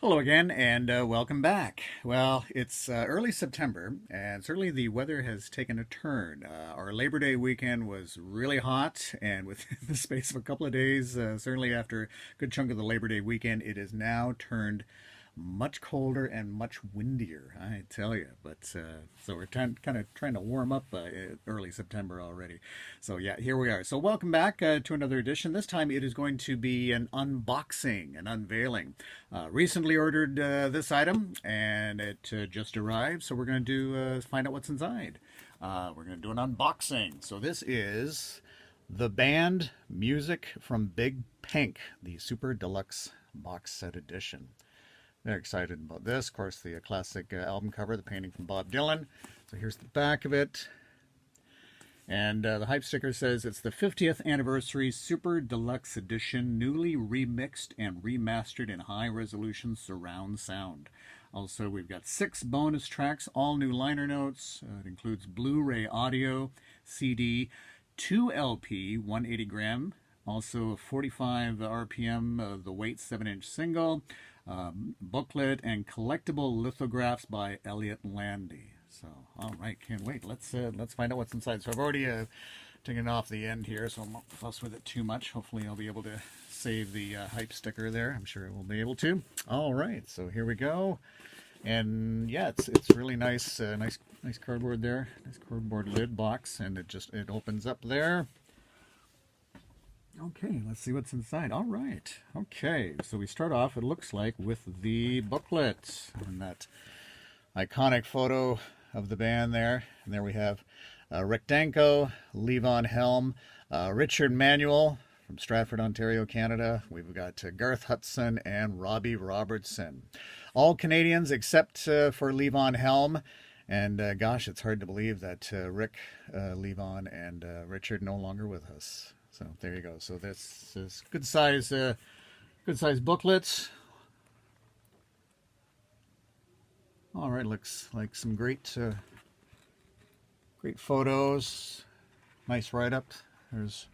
Hello again, and welcome back. Well, it's early September, and certainly the weather has taken a turn. Our Labor Day weekend was really hot, and within the space of a couple of days, certainly after a good chunk of the Labor Day weekend, it has now turned much colder and much windier, I tell you. But so we're kind of trying to warm up early September already. So yeah, here we are. So welcome back to another edition. This time it is going to be an unboxing, an unveiling. Recently ordered this item, and it just arrived. So we're going to find out what's inside. We're going to do an unboxing. So this is the band Music from Big Pink, the Super Deluxe Box Set Edition. Very excited about this. Of course, the classic album cover, the painting from Bob Dylan. So here's the back of it. And the hype sticker says it's the 50th anniversary Super Deluxe Edition, newly remixed and remastered in high-resolution surround sound. Also, we've got 6 bonus tracks, all new liner notes. It includes Blu-ray audio, CD, 2 LP, 180 gram. Also, 45 RPM, the weight 7-inch single. Booklet and collectible lithographs by Elliot Landy. So, all right, can't wait. Let's find out what's inside. So I've already taken off the end here, so I won't fuss with it too much. Hopefully, I'll be able to save the hype sticker there. I'm sure we'll be able to. All right, so here we go. And yeah, it's really nice, nice cardboard there. Nice cardboard lid box, and it opens up there. Okay, let's see what's inside. All right. Okay, so we start off, it looks like, with the booklet. And that iconic photo of the band there. And there we have Rick Danko, Levon Helm, Richard Manuel from Stratford, Ontario, Canada. We've got Garth Hudson and Robbie Robertson. All Canadians except for Levon Helm. And gosh, it's hard to believe that Rick, Levon, and Richard no longer with us. So there you go. So this is good size booklets. All right, looks like some great photos. Nice write-up. There's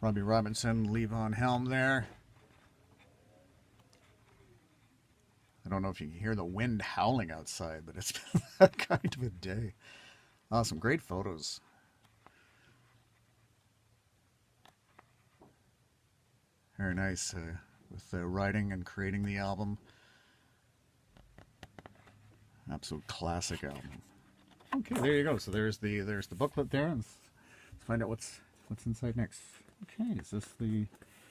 Robbie Robinson, Levon Helm there. I don't know if you can hear the wind howling outside, but it's been that kind of a day. Oh, some great photos. Very nice with the writing and creating the album. Absolute classic album. Okay, there you go. So there's the booklet there. Let's find out what's inside next. Okay, is this the?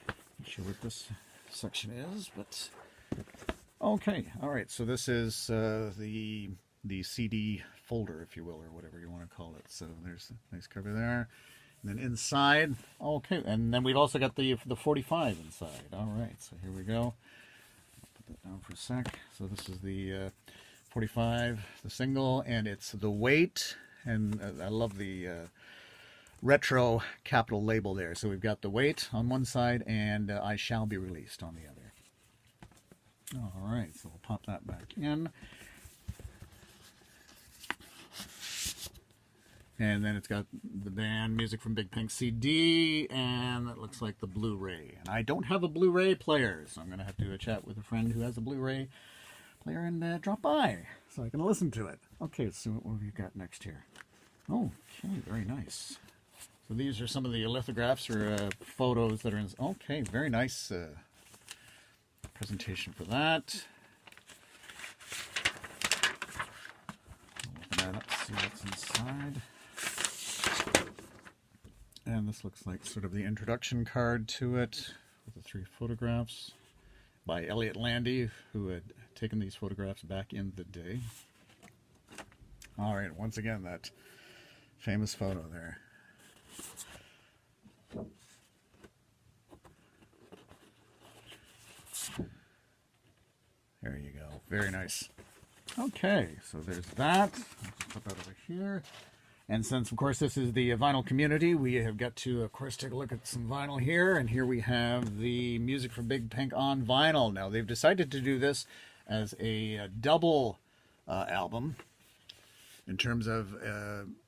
Not sure what this section is, but okay. All right. So this is the CD folder, if you will, or whatever you want to call it. So there's a nice cover there. And then inside, okay, and then we've also got the 45 inside. All right, so here we go. I'll put that down for a sec. So this is the 45, the single, and it's the weight. And I love the retro capital label there. So we've got the weight on one side and I shall be released on the other. All right, so we'll pop that back in. And then it's got the band Music from Big Pink CD, and that looks like the Blu-ray. And I don't have a Blu-ray player, so I'm going to have to chat with a friend who has a Blu-ray player and drop by so I can listen to it. Okay, so what have we got next here? Okay, very nice. So these are some of the lithographs or photos that are in. Okay, very nice presentation for that. Open that up, see what's inside. And this looks like sort of the introduction card to it with the 3 photographs by Elliot Landy, who had taken these photographs back in the day. All right, once again, that famous photo there. There you go. Very nice. Okay, so there's that. I'll just put that over here. And since, of course, this is the vinyl community, we have got to, of course, take a look at some vinyl here. And here we have the Music from Big Pink on vinyl. Now, they've decided to do this as a double album in terms of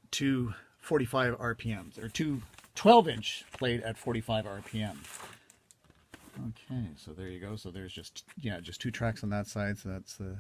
2 45 RPMs, or 2 12-inch played at 45 RPM. Okay, so there you go. So there's just, yeah, just 2 tracks on that side. So that's the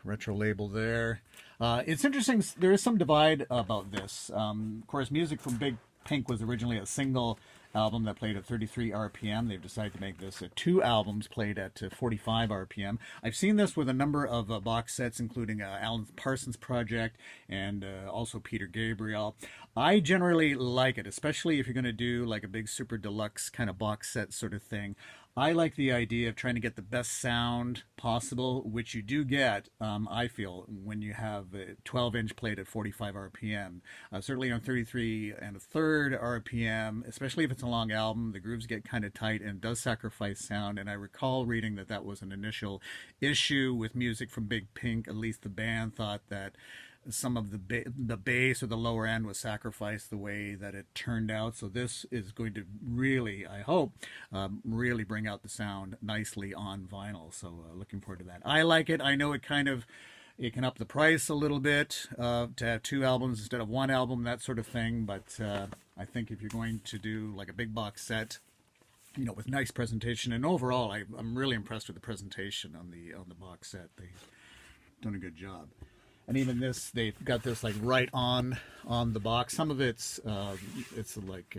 retro label there. It's interesting. There is some divide about this. Of course, music from Big Pink was originally a single album that played at 33 RPM. They've decided to make this 2 albums played at 45 RPM. I've seen this with a number of box sets, including Alan Parsons Project and also Peter Gabriel. I generally like it, especially if you're going to do like a big super deluxe kind of box set sort of thing. I like the idea of trying to get the best sound possible, which you do get, I feel, when you have a 12-inch played at 45 RPM. Certainly on 33 and a third RPM, especially if it's a long album, the grooves get kind of tight and does sacrifice sound. And I recall reading that that was an initial issue with music from Big Pink. At least the band thought that some of the bass or the lower end was sacrificed the way that it turned out. So this is going to really, I hope, really bring out the sound nicely on vinyl. So looking forward to that. I like it. I know it kind of, it can up the price a little bit to have 2 albums instead of 1 album, that sort of thing. But I think if you're going to do like a big box set, you know, with nice presentation, and overall, I'm really impressed with the presentation on the box set. They've done a good job. And even this, they've got this like right on the box. Some of it's like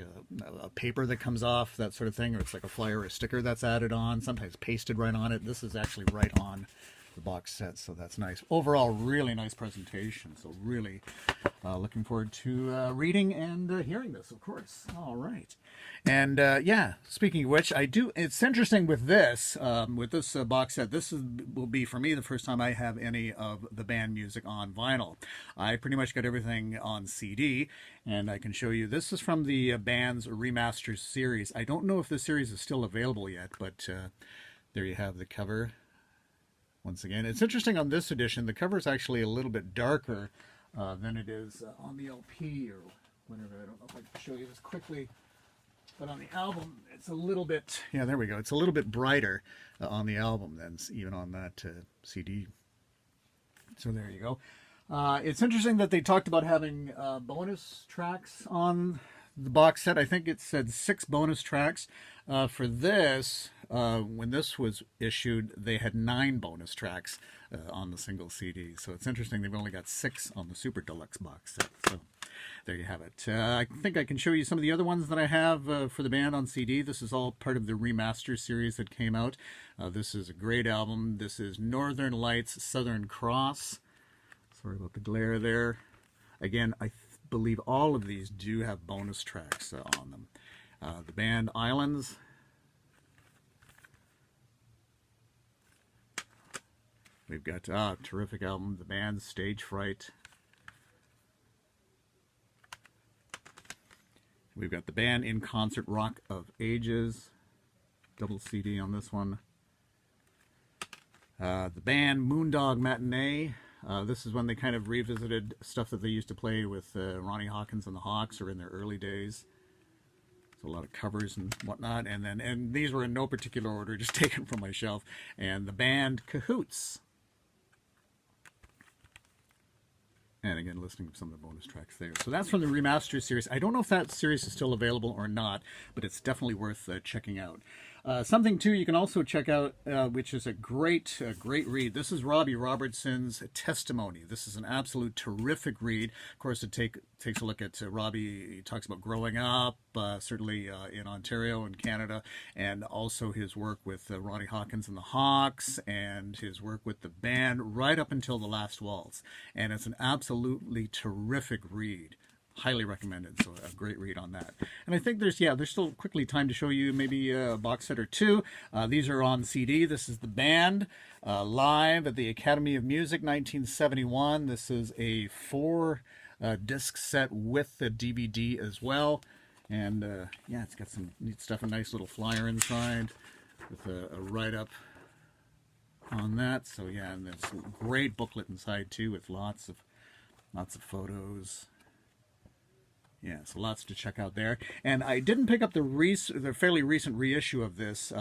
a paper that comes off, that sort of thing, or it's like a flyer or a sticker that's added on, sometimes pasted right on it. This is actually right on the box set, so that's nice. Overall, really nice presentation. So really looking forward to reading and hearing this, of course. All right. And yeah, speaking of which, it's interesting with this box set. Will be for me the first time I have any of the band music on vinyl. I pretty much got everything on CD, and I can show you. This is from the band's remaster series. I don't know if this series is still available yet, but there you have the cover. Once again, it's interesting on this edition. The cover is actually a little bit darker than it is on the LP or whatever. I don't know if I can show you this quickly. But on the album, it's a little bit, yeah, there we go. It's a little bit brighter on the album than even on that CD. So there you go. It's interesting that they talked about having bonus tracks on the box set. I think it said 6 bonus tracks. For this, when this was issued, they had 9 bonus tracks on the single CD. So it's interesting they've only got 6 on the Super Deluxe box set. So there you have it. I think I can show you some of the other ones that I have for the band on CD. This is all part of the remaster series that came out. This is a great album. This is Northern Lights, Southern Cross. Sorry about the glare there. Again, I believe all of these do have bonus tracks on them. The band Islands. We've got terrific album, the band Stage Fright. We've got the band In Concert, Rock of Ages, double CD on this one. The band Moondog Matinee. This is when they kind of revisited stuff that they used to play with Ronnie Hawkins and the Hawks, or in their early days. So a lot of covers and whatnot. And these were in no particular order, just taken from my shelf. And the band Cahoots. And again, listening to some of the bonus tracks there. So that's from the remaster series. I don't know if that series is still available or not, but it's definitely worth checking out. Something, too, you can also check out, which is a great read. This is Robbie Robertson's Testimony. This is an absolute terrific read. Of course, it takes a look at Robbie. He talks about growing up, certainly in Ontario and Canada, and also his work with Ronnie Hawkins and the Hawks, and his work with the band right up until The Last Waltz. And it's an absolutely terrific read. Highly recommended. So a great read on that. And I think there's still quickly time to show you maybe a box set or 2. These are on CD. This is the band live at the Academy of Music 1971. This is a 4 disc set with the DVD as well. And yeah, it's got some neat stuff, a nice little flyer inside with a write-up on that. So yeah, and there's a great booklet inside too with lots of photos. Yeah, so lots to check out there. And I didn't pick up the fairly recent reissue of this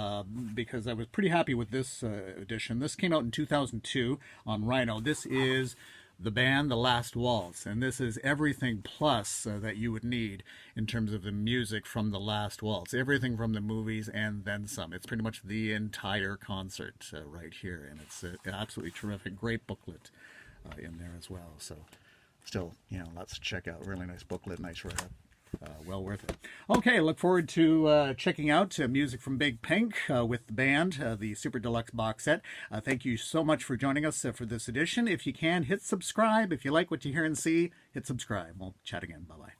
because I was pretty happy with this edition. This came out in 2002 on Rhino. This is the band, The Last Waltz, and this is everything plus that you would need in terms of the music from The Last Waltz. Everything from the movies and then some. It's pretty much the entire concert right here, and it's absolutely terrific. Great booklet in there as well. So still, lots to check out. Really nice booklet, nice write-up. Well worth it. Okay, look forward to checking out music from Big Pink with the band, the Super Deluxe box set. Thank you so much for joining us for this edition. If you can, hit subscribe. If you like what you hear and see, hit subscribe. We'll chat again. Bye-bye.